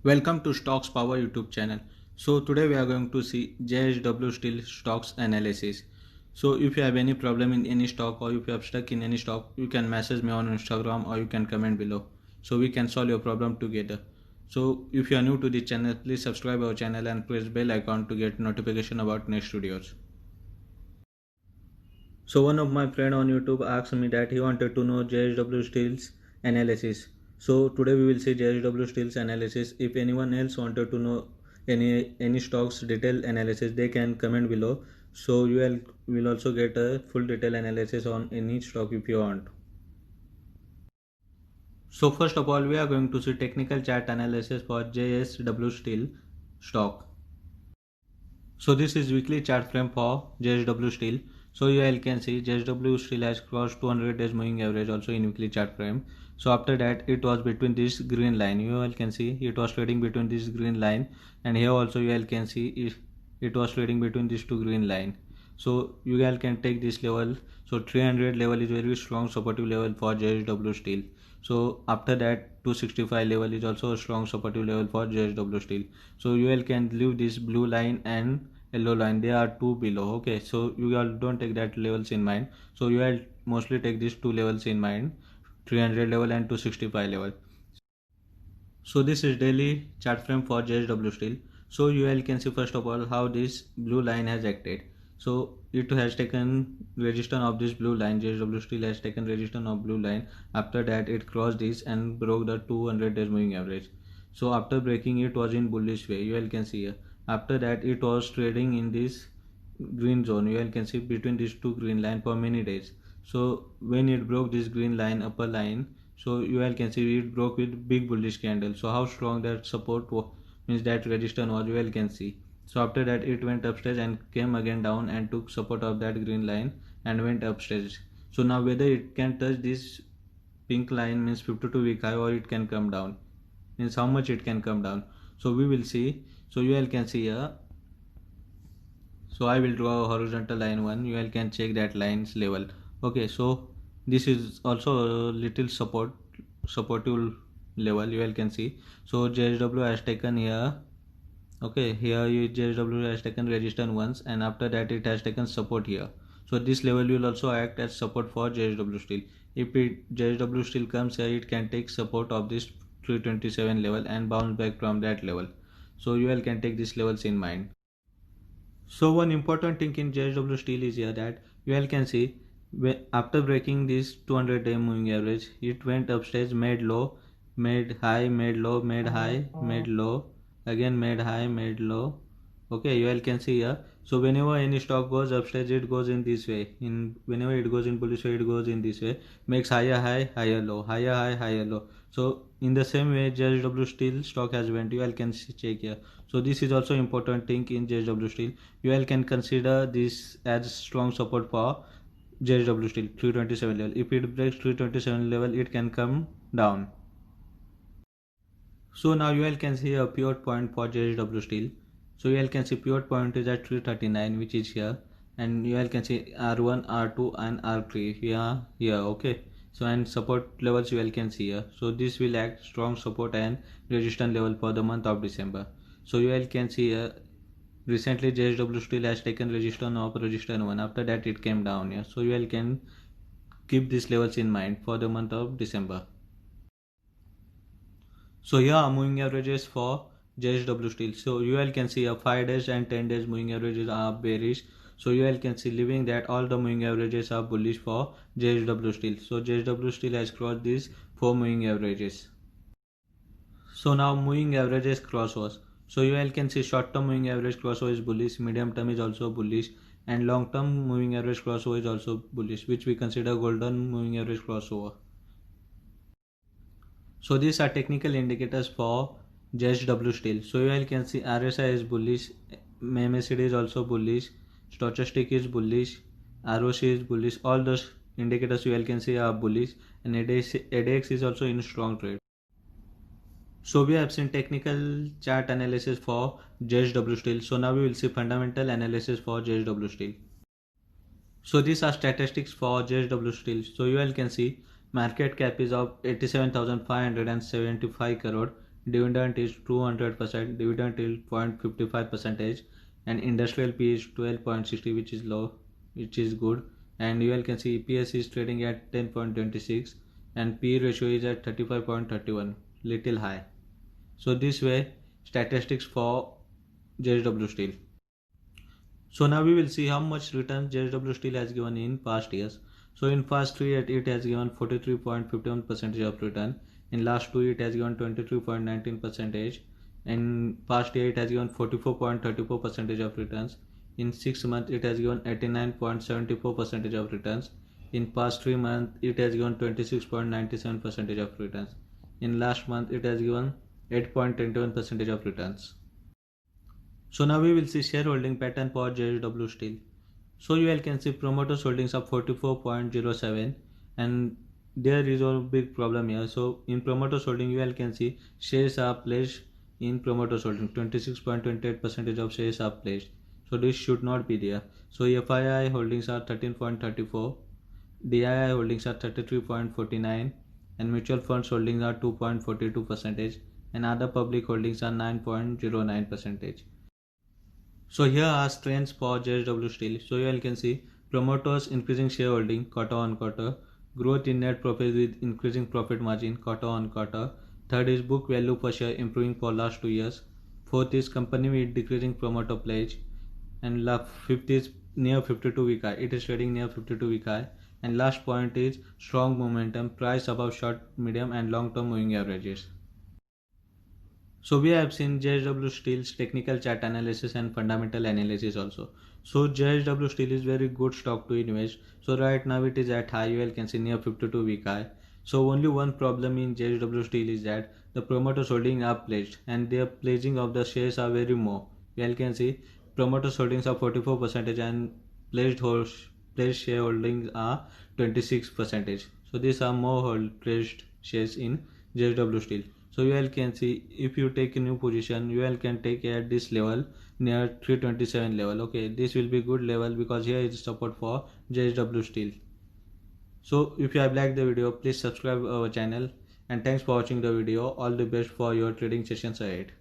Welcome to Stocks Power YouTube channel. So today we are going to see JSW Steel stocks analysis. So if you have any problem in any stock or if you have stuck in any stock, you can message me on Instagram or you can comment below. So we can solve your problem together. So if you are new to the channel, please subscribe our channel and press bell icon to get notification about next videos. So one of my friend on YouTube asked me that he wanted to know JSW Steel's analysis. So today we will see JSW Steel's analysis. If anyone else wanted to know any stocks detailed analysis, they can comment below. So you will also get a full detail analysis on any stock if you want. So first of all, we are going to see technical chart analysis for JSW Steel stock. So this is weekly chart frame for JSW Steel. So here you can see JSW Steel has crossed 200 days moving average also in weekly chart frame. So after that it was between this green line. You all can see it was trading between this green line, and here also you all can see it was trading between these two green line. So you all can take this level. So 300 level is very strong supportive level for JSW Steel. So after that 265 level is also a strong supportive level for JSW Steel. So you all can leave this blue line and yellow line, they are two below. Okay, so you all don't take that levels in mind. So you all mostly take these two levels in mind, 300 level and 265 level. So this is daily chart frame for JSW Steel. So you all can see first of all how this blue line has acted. So it has taken resistance of this blue line. JSW Steel has taken resistance of blue line. After that it crossed this and broke the 200 days moving average. So after breaking it was in bullish way. You all can see here. After that it was trading in this green zone. You all can see between these two green line for many days. So when it broke this green line upper line, so you all can see it broke with big bullish candle. So how strong that support means that resistance was, you all can see. So after that it went upstairs and came again down and took support of that green line and went upstairs. So now whether it can touch this pink line means 52-week high, or it can come down means how much it can come down. So we will see. So you all can see here. So I will draw a horizontal line one. You all can check that line's level. Okay, so this is also a little supportive level. You all can see. So JSW has taken here. Okay, here JSW has taken resistance once, and after that it has taken support here. So this level will also act as support for JSW Steel. If JSW Steel comes here, it can take support of this 327 level and bounce back from that level. So you all can take these levels in mind. So one important thing in JSW Steel is here that you all can see after breaking this 200-day moving average, it went upstairs, made low, made high, made low, made high, made low, again made high, made low. Okay, you all can see here. So whenever any stock goes upstairs, it goes in this way. In whenever it goes in bullish way, it goes in this way. Makes higher high, higher low, higher high, higher low. So in the same way, JSW Steel stock has went. You all can check here. So this is also important thing in JSW Steel. You all can consider this as strong support for JSW Steel 327 level. If it breaks 327 level, it can come down. So now you all can see a pivot point for JSW Steel. So you all can see pivot point is at 339, which is here, and you all can see R1, R2 and R3 here. Okay, so and support levels you all can see here. So this will act strong support and resistance level for the month of December. So you all can see here. Recently JSW Steel has taken resistance of resistance 1. After that it came down here. So you all can keep these levels in mind for the month of December. So here are moving averages for JSW Steel. So you all can see a 5 days and 10 days moving averages are bearish. So you all can see leaving that all the moving averages are bullish for JSW Steel. So JSW Steel has crossed these 4 moving averages. So now moving averages crossovers. So you all can see short term moving average crossover is bullish, medium term is also bullish, and long term moving average crossover is also bullish, which we consider golden moving average crossover. So these are technical indicators for JSW Steel. So you all can see RSI is bullish, MACD is also bullish, stochastic is bullish, ROC is bullish. All those indicators you all can see are bullish, and ADX is also in strong trade. So we have seen technical chart analysis for JSW Steel. So now we will see fundamental analysis for JSW Steel. So these are statistics for JSW Steel. So you all can see market cap is of 87,575 crore, dividend is 200%, dividend is 0.55%, and industrial P is 12.60, which is low, which is good. And you all can see EPS is trading at 10.26 and P ratio is at 35.31, little high. So this way statistics for JSW Steel. So now we will see how much return JSW Steel has given in past years. So in past 3 years it has given 43.51% of return. In last 2 years it has given 23.19%. In past year it has given 44.34% of returns. In 6 months it has given 89.74% of returns. In past 3 months it has given 26.97% of returns. In last month it has given 8.21% of returns. So now we will see shareholding pattern for JSW Steel. So you all can see promoters holdings of 44.07, and there is a big problem here. So in promoters holding you all can see shares are pledged in promoters holding, 26.28% of shares are pledged. So this should not be there. So FII holdings are 13.34, DII holdings are 33.49, and mutual funds holdings are 2.42%, and other public holdings are 9.09%. So here are trends for JSW Steel. So you all can see promoters increasing shareholding quarter on quarter, growth in net profit with increasing profit margin quarter on quarter. Third is book value per share improving for last 2 years. Fourth is company with decreasing promoter pledge, and fifth is near 52 week high. It is trading near 52 week high. And last point is strong momentum, price above short, medium, and long term moving averages. So we have seen JSW Steel's technical chart analysis and fundamental analysis also. So JSW Steel is very good stock to invest. So right now it is at high, you all can see near 52 week high. So only one problem in JSW Steel is that the promoters holding are pledged and their pledging of the shares are very more. You all can see promoters holdings are 44% and pledged shareholdings are 26%. So these are more pledged shares in JSW Steel. So you all can see if you take a new position, you all can take at this level near 327 level. Okay, this will be good level because here is support for JSW Steel. So if you have liked the video, please subscribe our channel, and thanks for watching the video. All the best for your trading sessions ahead.